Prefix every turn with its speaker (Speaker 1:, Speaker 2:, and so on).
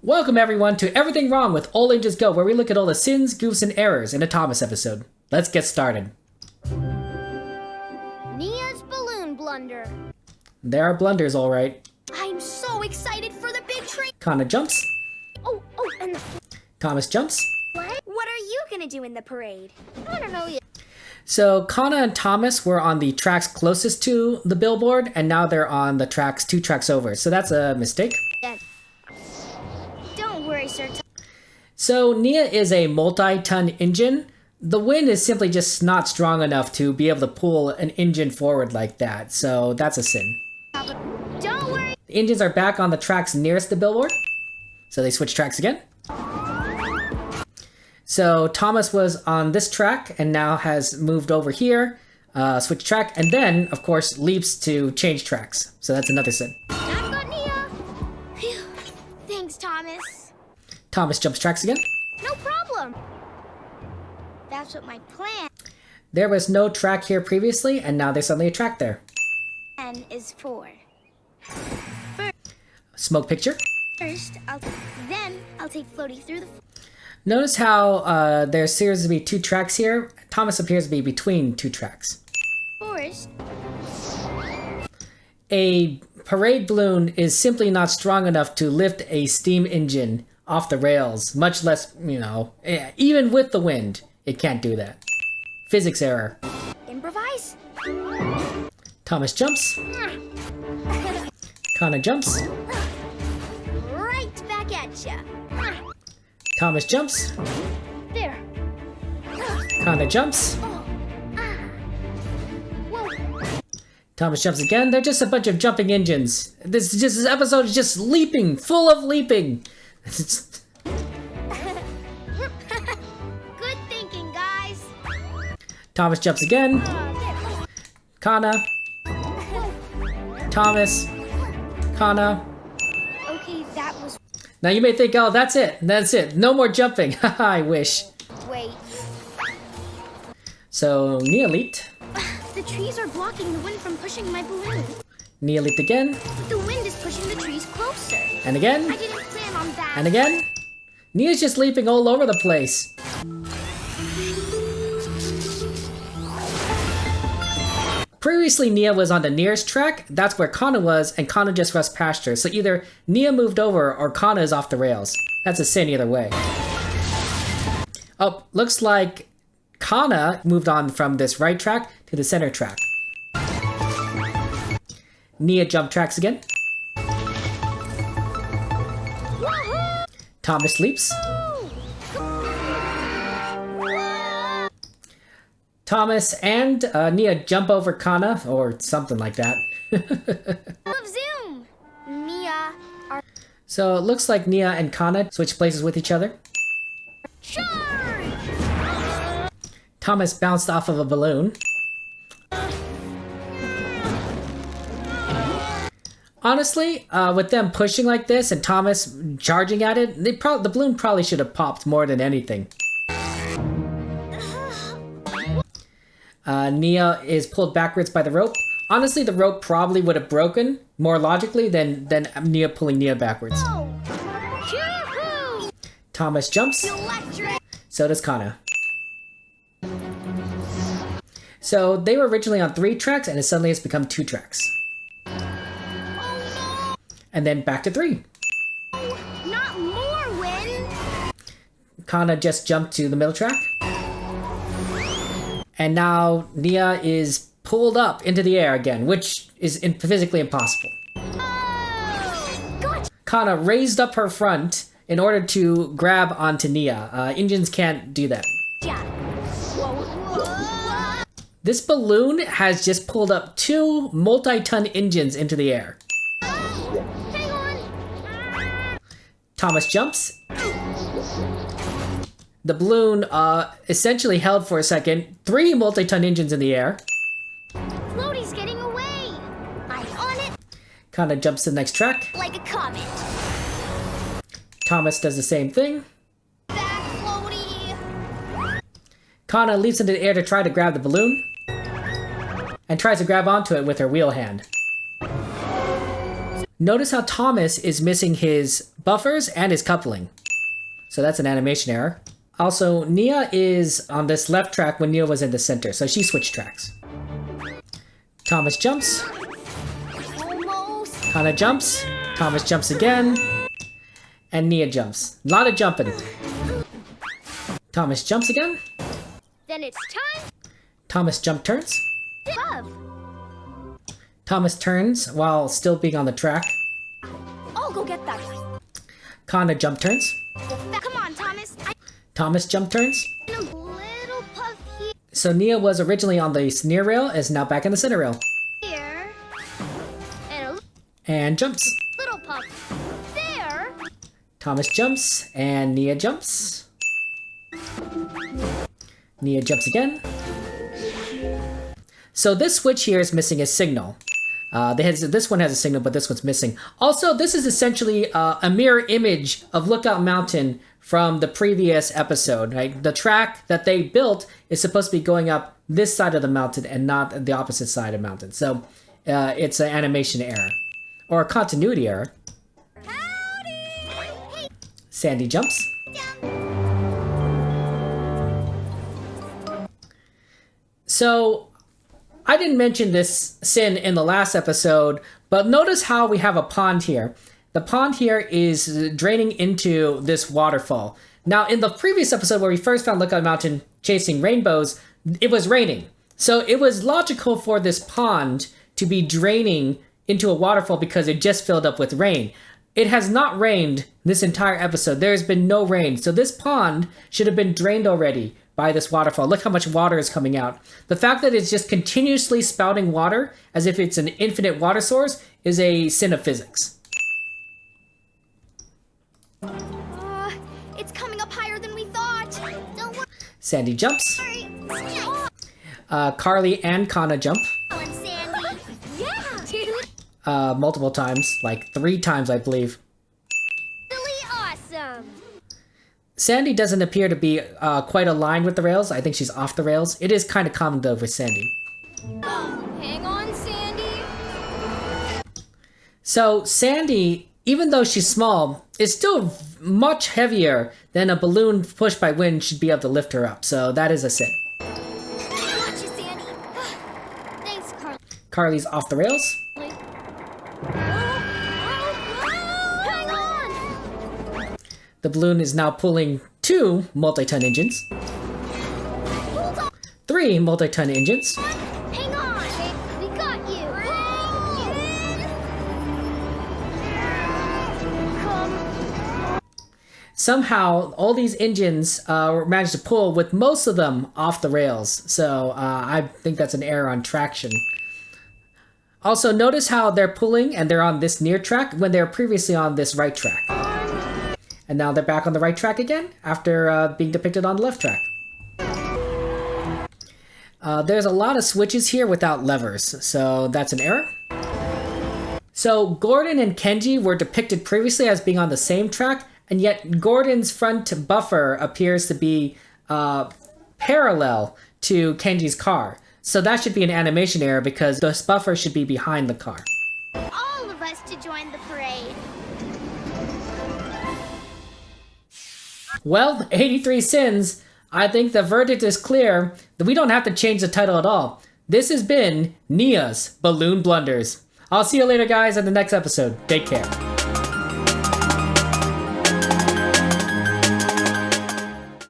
Speaker 1: Welcome everyone to Everything Wrong with Old Angels Go, where we look at all the sins, goofs, and errors in a Thomas episode. Let's get started.
Speaker 2: Nia's balloon blunder.
Speaker 1: There are blunders, all right.
Speaker 2: I'm so excited for the big train.
Speaker 1: Kana jumps.
Speaker 2: Oh, and the...
Speaker 1: Thomas jumps.
Speaker 2: What are you gonna do in the parade? I don't know yet.
Speaker 1: So Kana and Thomas were on the tracks closest to the billboard, and now they're on the tracks 2 tracks over. So that's a mistake.
Speaker 2: Yeah. Don't worry, sir.
Speaker 1: So Nia is a multi-ton engine. The wind is simply just not strong enough to be able to pull an engine forward like that. So that's a sin.
Speaker 2: Don't worry.
Speaker 1: The engines are back on the tracks nearest the billboard. So they switch tracks again. So Thomas was on this track and now has moved over here, switch track, and then, of course, leaps to change tracks. So that's another sin.
Speaker 2: I've got Nia. Phew. Thanks, Thomas.
Speaker 1: Thomas jumps tracks again.
Speaker 2: No problem. That's what my plan
Speaker 1: There was no track here previously, and now there's suddenly a track there.
Speaker 2: is for.
Speaker 1: Smoke picture.
Speaker 2: First, I'll take Floaty through the...
Speaker 1: Notice how there appears to be 2 tracks here. Thomas appears to be between 2 tracks.
Speaker 2: forest.
Speaker 1: A parade balloon is simply not strong enough to lift a steam engine off the rails, much less, even with the wind, it can't do that. Physics error.
Speaker 2: Improvise.
Speaker 1: Thomas jumps. Kana jumps.
Speaker 2: Right back at ya.
Speaker 1: Thomas jumps.
Speaker 2: There.
Speaker 1: Kana jumps.
Speaker 2: Whoa.
Speaker 1: Thomas jumps again. They're just a bunch of jumping engines. This episode is just leaping, full of leaping.
Speaker 2: Good thinking, guys.
Speaker 1: Thomas jumps again.
Speaker 2: There.
Speaker 1: Kana. Thomas. Kana.
Speaker 2: Okay, that was...
Speaker 1: Now you may think, oh, that's it. That's it. No more jumping. Haha, I wish.
Speaker 2: Wait.
Speaker 1: So, Nia leaped.
Speaker 2: The trees are blocking the wind from pushing my balloon.
Speaker 1: Nia leaped again.
Speaker 2: But the wind is pushing the trees closer.
Speaker 1: And again.
Speaker 2: I didn't plan on that.
Speaker 1: And again. Nia's just leaping all over the place. Previously, Nia was on the nearest track. That's where Kana was, and Kana just rushed past her. So either Nia moved over or Kana is off the rails. That's a sin either way. Oh, looks like Kana moved on from this right track to the center track. Nia jumped tracks again.
Speaker 2: Woohoo!
Speaker 1: Thomas leaps. Thomas and Nia jump over Kana, or something like that.
Speaker 2: Of Zoom. Nia.
Speaker 1: So it looks like Nia and Kana switch places with each other.
Speaker 2: Charge!
Speaker 1: Thomas bounced off of a balloon. Honestly, with them pushing like this and Thomas charging at it, the balloon probably should have popped more than anything. Nia is pulled backwards by the rope. Honestly, the rope probably would have broken more logically than Nia pulling Nia backwards.
Speaker 2: Oh. Yoo-hoo!
Speaker 1: Thomas jumps.
Speaker 2: Electric.
Speaker 1: So does Kana. So they were originally on 3 tracks, and it suddenly has become 2 tracks.
Speaker 2: Oh
Speaker 1: And then back to 3.
Speaker 2: no! Not more wind.
Speaker 1: Kana just jumped to the middle track. And now Nia is pulled up into the air again, which is physically impossible.
Speaker 2: Oh! Gotcha.
Speaker 1: Kana raised up her front in order to grab onto Nia. Engines can't do that.
Speaker 2: Whoa.
Speaker 1: This balloon has just pulled up 2 multi-ton engines into the air.
Speaker 2: Hang on.
Speaker 1: Thomas jumps. The balloon essentially held for a second 3 multi-ton engines in the air.
Speaker 2: Floaty's getting away. I'm on it
Speaker 1: Kana jumps to the next track.
Speaker 2: like a comet.
Speaker 1: Thomas does the same thing.
Speaker 2: Back, Floaty.
Speaker 1: Kana leaps into the air to try to grab the balloon. And tries to grab onto it with her wheel hand. Notice how Thomas is missing his buffers and his coupling. So that's an animation error. Also, Nia is on this left track when Nia was in the center, so she switched tracks. Thomas jumps.
Speaker 2: Almost.
Speaker 1: Kana jumps. Thomas jumps again. And Nia jumps. A lot of jumping. Thomas jumps again.
Speaker 2: Then it's time.
Speaker 1: Thomas jump turns.
Speaker 2: Above.
Speaker 1: Thomas turns while still being on the track.
Speaker 2: I'll go get that.
Speaker 1: Kana jump turns.
Speaker 2: Come on, Thomas.
Speaker 1: Thomas jump turns.
Speaker 2: A little puff
Speaker 1: So Nia was originally on the near rail, is now back in the center rail.
Speaker 2: here. And a
Speaker 1: And jumps.
Speaker 2: little puff there.
Speaker 1: Thomas jumps, and Nia jumps. Nia jumps again. So this switch here is missing a signal. This one has a signal, but this one's missing. Also, this is essentially a mirror image of Lookout Mountain from the previous episode. Right? The track that they built is supposed to be going up this side of the mountain and not the opposite side of the mountain. So it's an animation error. Or a continuity error.
Speaker 2: Howdy.
Speaker 1: Sandy jumps. So, I didn't mention this sin in the last episode, but notice how we have a pond here. The pond here is draining into this waterfall. Now, in the previous episode where we first found Lookout Mountain chasing rainbows, it was raining. So it was logical for this pond to be draining into a waterfall because it just filled up with rain. It has not rained this entire episode. There has been no rain. So this pond should have been drained already by this waterfall. Look how much water is coming out. The fact that it's just continuously spouting water as if it's an infinite water source is a sin of physics.
Speaker 2: It's coming up higher than we thought. Don't
Speaker 1: Sandy jumps.
Speaker 2: worry.
Speaker 1: Carly and Kana jump
Speaker 2: And Sandy. Yeah, dude.
Speaker 1: multiple times, like 3 times, I believe.
Speaker 2: Really awesome.
Speaker 1: Sandy doesn't appear to be quite aligned with the rails. I think she's off the rails. It is kind of common though with Sandy.
Speaker 2: Hang on, Sandy.
Speaker 1: So Sandy, even though she's small, is still much heavier than a balloon pushed by wind should be able to lift her up. So that is a sin.
Speaker 2: Got you, Sandy. Thanks, Carl.
Speaker 1: Carly's off the rails.
Speaker 2: Hang on.
Speaker 1: The balloon is now pulling 2 multi-ton engines.
Speaker 2: Hold on.
Speaker 1: 3 multi-ton engines.
Speaker 2: Hang on. We got you. Come.
Speaker 1: Somehow, all these engines managed to pull with most of them off the rails. So I think that's an error on traction. Also, notice how they're pulling and they're on this near track when they were previously on this right track. And now they're back on the right track again after being depicted on the left track. There's a lot of switches here without levers, so that's an error. So Gordon and Kenji were depicted previously as being on the same track, and yet Gordon's front buffer appears to be parallel to Kenji's car. So that should be an animation error because this buffer should be behind the car.
Speaker 2: All of us to join the parade.
Speaker 1: Well, 83 Sins, I think the verdict is clear that we don't have to change the title at all. This has been Nia's Balloon Blunders. I'll see you later, guys, in the next episode. Take care.